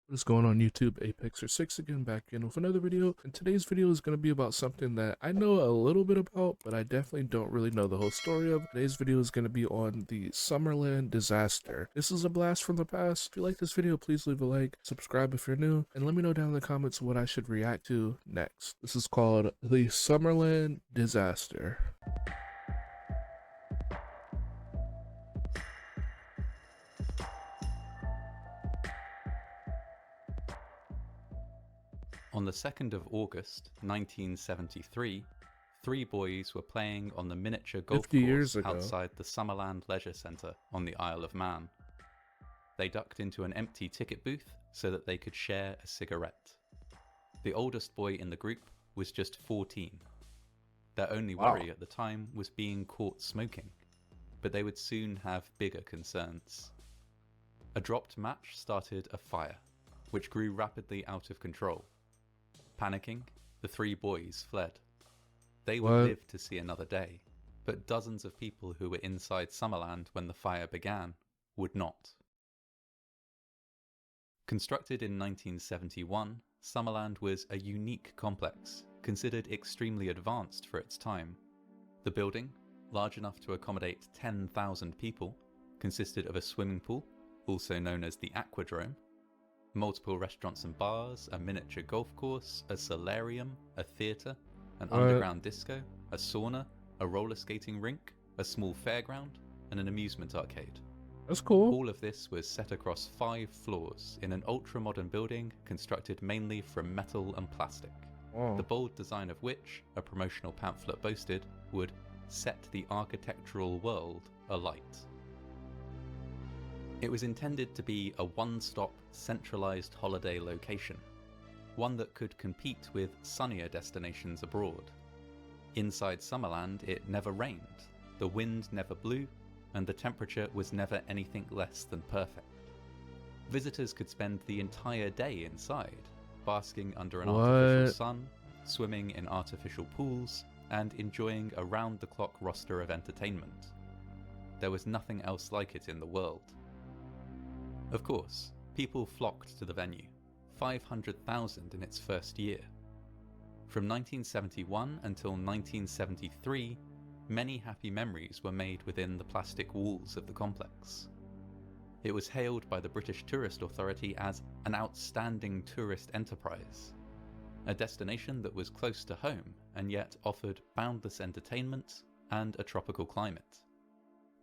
What is going on YouTube? Apexer6 again, back in with another video, and today's video is going to be about something that I know a little bit about, but I definitely don't really know the whole story of. Today's video is going to be on the Summerland Disaster. This is a blast from the past. If you like this video, please leave a like, subscribe if you're new, and let me know down in the comments what I should react to next. This is called the Summerland Disaster. On the 2nd of August 1973, three boys were playing on the miniature golf 50 course years ago. outside the Summerland Leisure Centre on the Isle of Man. They ducked into an empty ticket booth so that they could share a cigarette. The oldest boy in the group was just 14. Their only worry at the time was being caught smoking, but they would soon have bigger concerns. A dropped match started a fire, which grew rapidly out of control. Panicking, the three boys fled. They would live to see another day, but dozens of people who were inside Summerland when the fire began would not. Constructed in 1971, Summerland was a unique complex, considered extremely advanced for its time. The building, large enough to accommodate 10,000 people, consisted of a swimming pool, also known as the Aquadrome, multiple restaurants and bars, a miniature golf course, a solarium, a theatre, an underground disco, a sauna, a roller skating rink, a small fairground, and an amusement arcade. That's cool. All of this was set across 5 floors in an ultra-modern building constructed mainly from metal and plastic. The bold design of which, a promotional pamphlet boasted, would set the architectural world alight. It was intended to be a one-stop, centralised holiday location, one that could compete with sunnier destinations abroad. Inside Summerland it never rained, the wind never blew, and the temperature was never anything less than perfect. Visitors could spend the entire day inside, basking under an artificial sun, swimming in artificial pools, and enjoying a round-the-clock roster of entertainment. There was nothing else like it in the world. Of course, people flocked to the venue, 500,000 in its first year. From 1971 until 1973, many happy memories were made within the plastic walls of the complex. It was hailed by the British Tourist Authority as an outstanding tourist enterprise, a destination that was close to home and yet offered boundless entertainment and a tropical climate.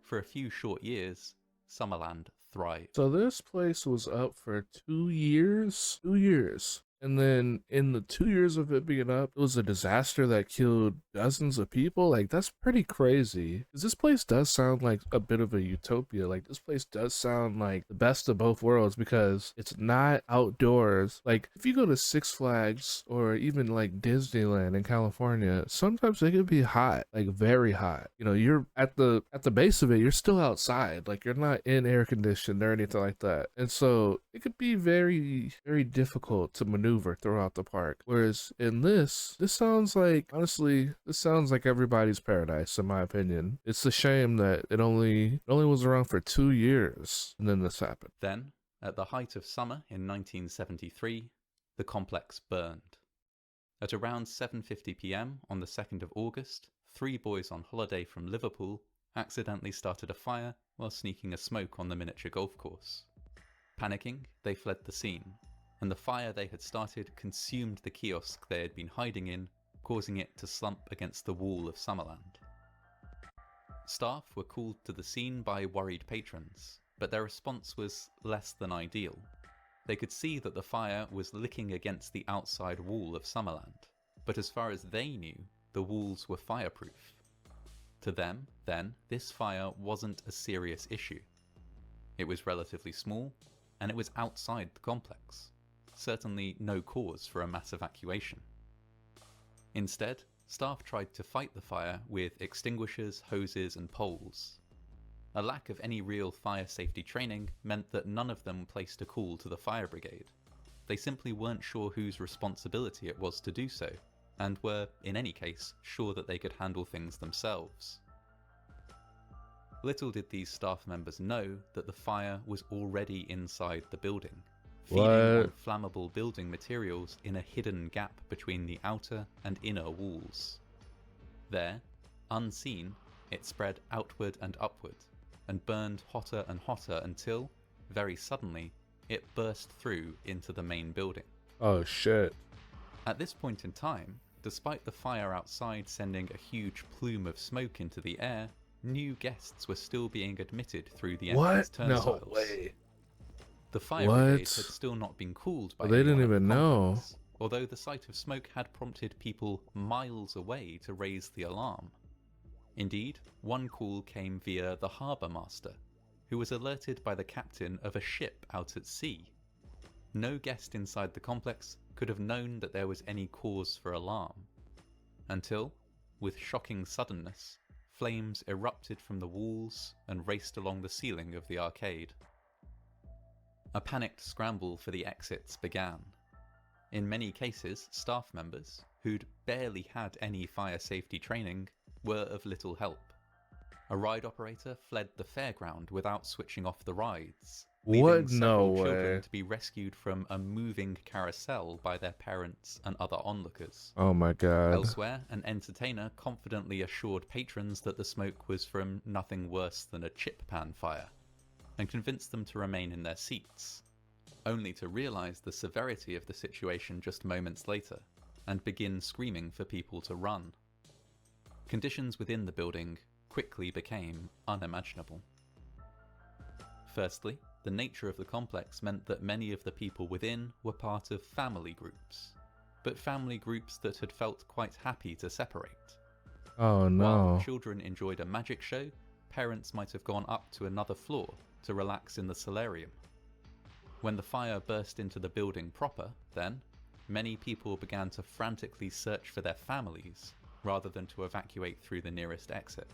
For a few short years, Summerland thrived. So this place was up for 2 years? 2 years. And then in the 2 years of it being up, it was a disaster that killed dozens of people. Like, that's pretty crazy. Because this place does sound like a bit of a utopia. Like, this place does sound like the best of both worlds because it's not outdoors. Like, if you go to Six Flags or even like Disneyland in California, sometimes it can be hot, like very hot. You know, you're at the base of it, you're still outside. Like, you're not in air conditioned or anything like that. And so it could be very, very difficult to maneuver throughout the park. Whereas in this sounds like, honestly, this sounds like everybody's paradise, in my opinion. It's a shame that it only was around for 2 years and then this happened. Then, at the height of summer in 1973, the complex burned. At around 7:50 p.m. on the 2nd of August, 3 boys on holiday from Liverpool accidentally started a fire while sneaking a smoke on the miniature golf course. Panicking, they fled the scene, and the fire they had started consumed the kiosk they had been hiding in, causing it to slump against the wall of Summerland. Staff were called to the scene by worried patrons, but their response was less than ideal. They could see that the fire was licking against the outside wall of Summerland, but as far as they knew, the walls were fireproof. To them, then, this fire wasn't a serious issue. It was relatively small, and it was outside the complex. Certainly no cause for a mass evacuation. Instead, staff tried to fight the fire with extinguishers, hoses, and poles. A lack of any real fire safety training meant that none of them placed a call to the fire brigade. They simply weren't sure whose responsibility it was to do so, and were, in any case, sure that they could handle things themselves. Little did these staff members know that the fire was already inside the building, feeding What? on flammable building materials in a hidden gap between the outer and inner walls. There, unseen, it spread outward and upward, and burned hotter and hotter until, very suddenly, it burst through into the main building. Oh shit. At this point in time, despite the fire outside sending a huge plume of smoke into the air, new guests were still being admitted through the entrance What? No turnstiles. way. The fire What? brigade had still not been called by Well, they didn't anyone at the even know. complex, although the sight of smoke had prompted people miles away to raise the alarm. Indeed, one call came via the harbour master, who was alerted by the captain of a ship out at sea. No guest inside the complex could have known that there was any cause for alarm, until, with shocking suddenness, flames erupted from the walls and raced along the ceiling of the arcade. A panicked scramble for the exits began. In many cases, staff members, who'd barely had any fire safety training, were of little help. A ride operator fled the fairground without switching off the rides, leaving What? several No children way. to be rescued from a moving carousel by their parents and other onlookers. Oh my god. Elsewhere, an entertainer confidently assured patrons that the smoke was from nothing worse than a chip pan fire, and convinced them to remain in their seats, only to realise the severity of the situation just moments later, and begin screaming for people to run. Conditions within the building quickly became unimaginable. Firstly, the nature of the complex meant that many of the people within were part of family groups, but family groups that had felt quite happy to separate. Oh no. While children enjoyed a magic show, parents might have gone up to another floor to relax in the solarium. When the fire burst into the building proper, then, many people began to frantically search for their families rather than to evacuate through the nearest exit.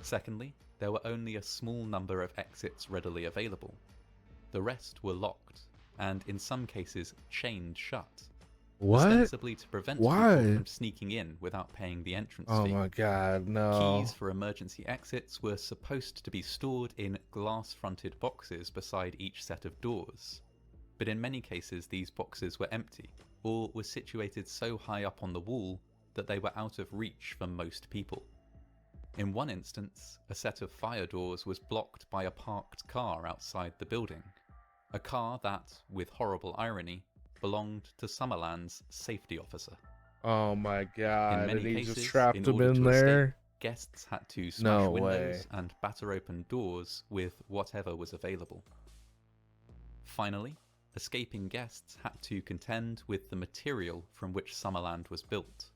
Secondly, there were only a small number of exits readily available. The rest were locked, and in some cases chained shut, What? ostensibly to prevent Why? people from sneaking in without paying the entrance Oh fee. my god, no. Keys for emergency exits were supposed to be stored in glass-fronted boxes beside each set of doors, but in many cases these boxes were empty, or were situated so high up on the wall that they were out of reach for most people. In one instance, a set of fire doors was blocked by a parked car outside the building, a car that, with horrible irony, belonged to Summerland's safety officer. Oh my god. In many And he cases, just trapped in him order in to escape, there? guests had to smash No windows way. and batter open doors with whatever was available. Finally, escaping guests had to contend with the material from which Summerland was built.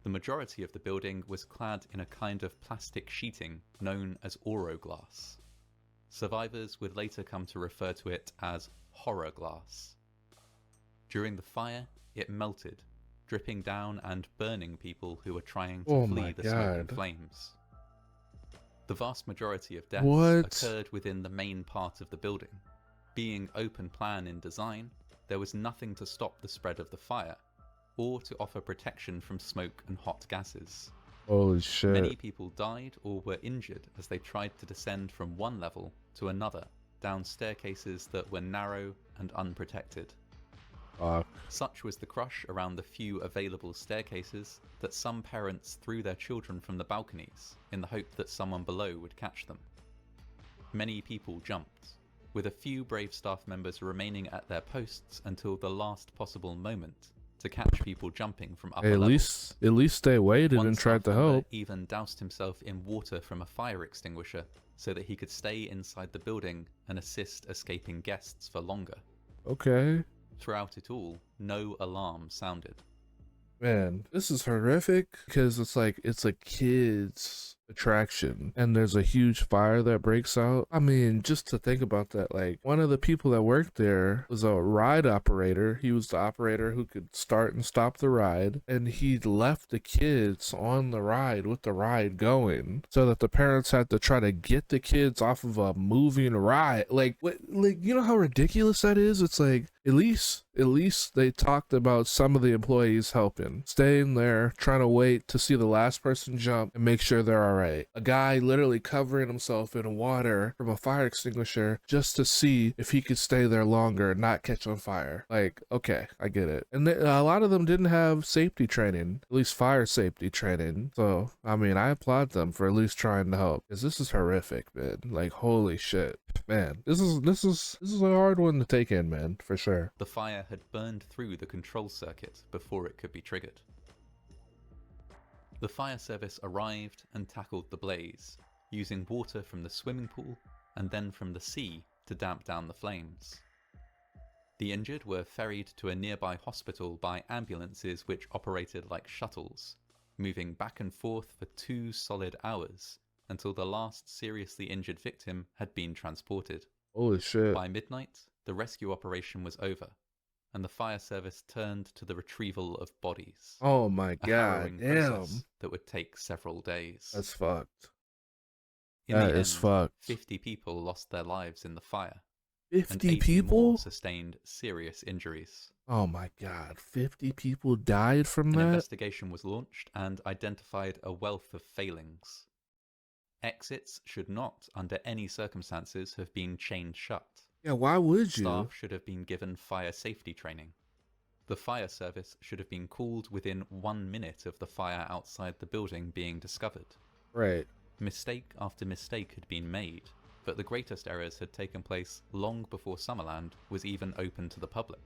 The majority of the building was clad in a kind of plastic sheeting known as oroglass. Survivors would later come to refer to it as horror glass. During the fire, it melted, dripping down and burning people who were trying to Oh flee my the smoke and God. flames. The vast majority of deaths What? occurred within the main part of the building. Being open plan in design, there was nothing to stop the spread of the fire, or to offer protection from smoke and hot gases. Holy shit. Many people died or were injured as they tried to descend from one level to another, down staircases that were narrow and unprotected. Fuck. Such was the crush around the few available staircases that some parents threw their children from the balconies in the hope that someone below would catch them. Many people jumped, with a few brave staff members remaining at their posts until the last possible moment to catch people jumping from upper Hey, levels. at least they waited One and tried staff to member help. even doused himself in water from a fire extinguisher so that he could stay inside the building and assist escaping guests for longer. Okay. Throughout it all, no alarm sounded. Man, this is horrific because it's a kid's attraction and there's a huge fire that breaks out. I mean, just to think about that, like one of the people that worked there was a ride operator. He was the operator who could start and stop the ride, and he left the kids on the ride with the ride going so that the parents had to try to get the kids off of a moving ride. Like what, like you know how ridiculous that is? It's like at least they talked about some of the employees helping, staying there, trying to wait to see the last person jump and make sure they're all right. A guy literally covering himself in water from a fire extinguisher just to see if he could stay there longer and not catch on fire. Like, okay, I get it. And a lot of them didn't have safety training, at least fire safety training. So, I mean, I applaud them for at least trying to help, because this is horrific, man. Like, holy shit. Man, this is a hard one to take in, man, for sure. The fire had burned through the control circuit before it could be triggered. The fire service arrived and tackled the blaze, using water from the swimming pool and then from the sea to damp down the flames. The injured were ferried to a nearby hospital by ambulances which operated like shuttles, moving back and forth for 2 solid hours until the last seriously injured victim had been transported. Holy shit. By midnight, the rescue operation was over, and the fire service turned to the retrieval of bodies. Oh my A god, harrowing damn. process that would take several days. That's fucked. In That the is end, fucked. 50 people lost their lives in the fire, 50 and 80 people? more sustained serious injuries. Oh my god, 50 people died from An that? investigation was launched and identified a wealth of failings. Exits should not, under any circumstances, have been chained shut. Yeah, why would you? Staff should have been given fire safety training. The fire service should have been called within 1 minute of the fire outside the building being discovered. Right. Mistake after mistake had been made, but the greatest errors had taken place long before Summerland was even open to the public.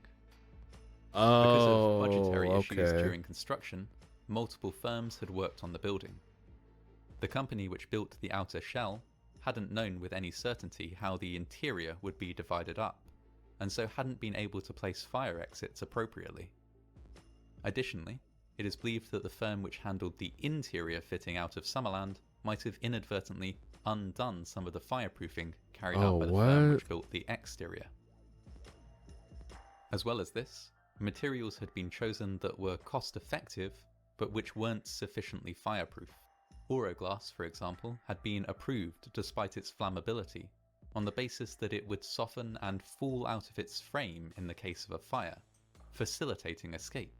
Because of budgetary issues during construction, multiple firms had worked on the building. The company which built the outer shell hadn't known with any certainty how the interior would be divided up, and so hadn't been able to place fire exits appropriately. Additionally, it is believed that the firm which handled the interior fitting out of Summerland might have inadvertently undone some of the fireproofing carried out by the firm which built the exterior. As well as this, materials had been chosen that were cost-effective, but which weren't sufficiently fireproof. Oroglass, for example, had been approved despite its flammability, on the basis that it would soften and fall out of its frame in the case of a fire, facilitating escape.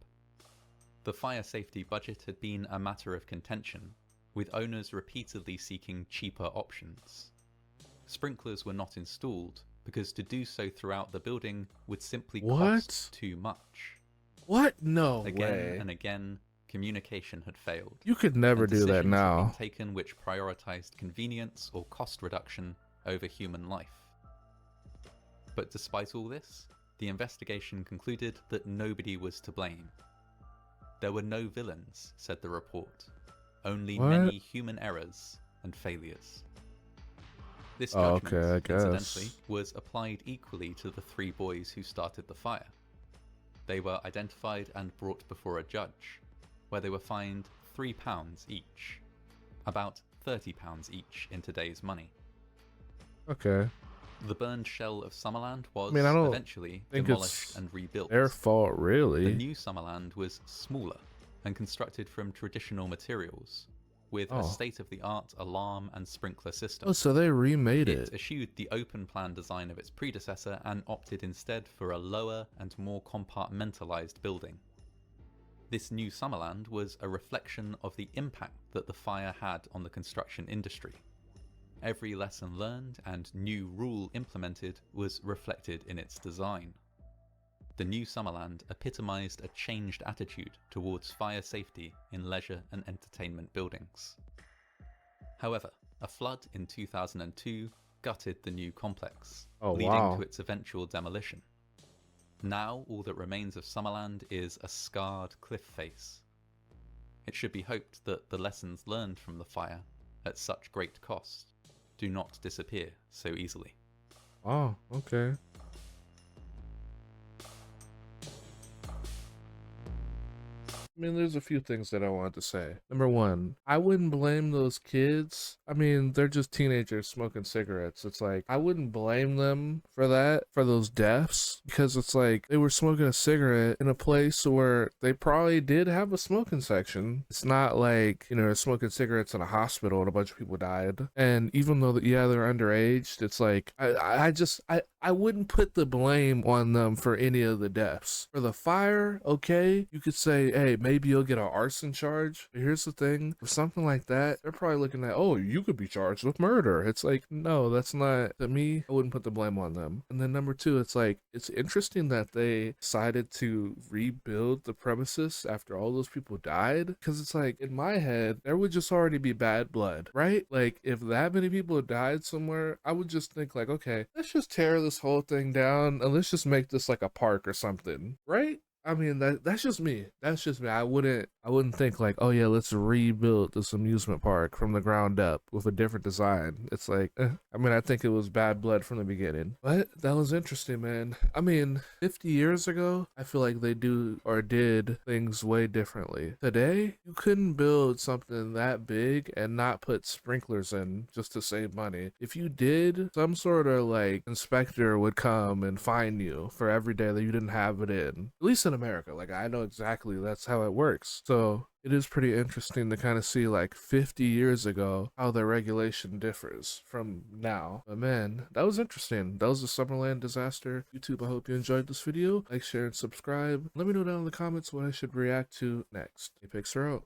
The fire safety budget had been a matter of contention, with owners repeatedly seeking cheaper options. Sprinklers were not installed, because to do so throughout the building would simply cost too much. What? No Again way. and again, communication had failed. You could never do that now. Decisions had been taken which prioritized convenience or cost reduction over human life. But despite all this, the investigation concluded that nobody was to blame. There were no villains, said the report, only many human errors and failures. This judgment, incidentally, was applied equally to the 3 boys who started the fire. They were identified and brought before a judge, where they were fined £3 each, about £30 each in today's money. Okay. The burned shell of Summerland was eventually demolished and rebuilt. Their fault, really. The new Summerland was smaller and constructed from traditional materials, with a state-of-the-art alarm and sprinkler system. Oh, so they remade it. It eschewed the open-plan design of its predecessor and opted instead for a lower and more compartmentalized building. This new Summerland was a reflection of the impact that the fire had on the construction industry. Every lesson learned and new rule implemented was reflected in its design. The new Summerland epitomized a changed attitude towards fire safety in leisure and entertainment buildings. However, a flood in 2002 gutted the new complex, leading to its eventual demolition. Now all that remains of Summerland is a scarred cliff face. It should be hoped that the lessons learned from the fire, at such great cost, do not disappear so easily. Oh, okay. I mean, there's a few things that I wanted to say. Number one, I wouldn't blame those kids. I mean, they're just teenagers smoking cigarettes. It's like, I wouldn't blame them for that, for those deaths, because it's like they were smoking a cigarette in a place where they probably did have a smoking section. It's not like, you know, they're smoking cigarettes in a hospital and a bunch of people died. And even though, yeah, they're underage, it's like, I I wouldn't put the blame on them for any of the deaths. For the fire, okay, you could say, hey, maybe you'll get an arson charge. But here's the thing, for something like that, they're probably looking at, oh, you could be charged with murder. It's like, no, that's not, to me, I wouldn't put the blame on them. And then number two, it's like, it's interesting that they decided to rebuild the premises after all those people died. Because it's like, in my head, there would just already be bad blood, right? Like, if that many people died somewhere, I would just think like, okay, let's just tear this whole thing down and let's just make this like a park or something, right? I mean, that's just me. That's just me. I wouldn't think like, oh yeah, let's rebuild this amusement park from the ground up with a different design. It's like, I mean, I think it was bad blood from the beginning. But that was interesting, man. I mean, 50 years ago, I feel like they do or did things way differently. Today, you couldn't build something that big and not put sprinklers in just to save money. If you did, some sort of like inspector would come and fine you for every day that you didn't have it in. At least in America. Like, I know exactly that's how it works. So it is pretty interesting to kind of see like 50 years ago how the regulation differs from now. But man, that was interesting. That was the Summerland Disaster. YouTube, I hope you enjoyed this video. Like, share, and subscribe. Let me know down in the comments what I should react to next. Apex are out.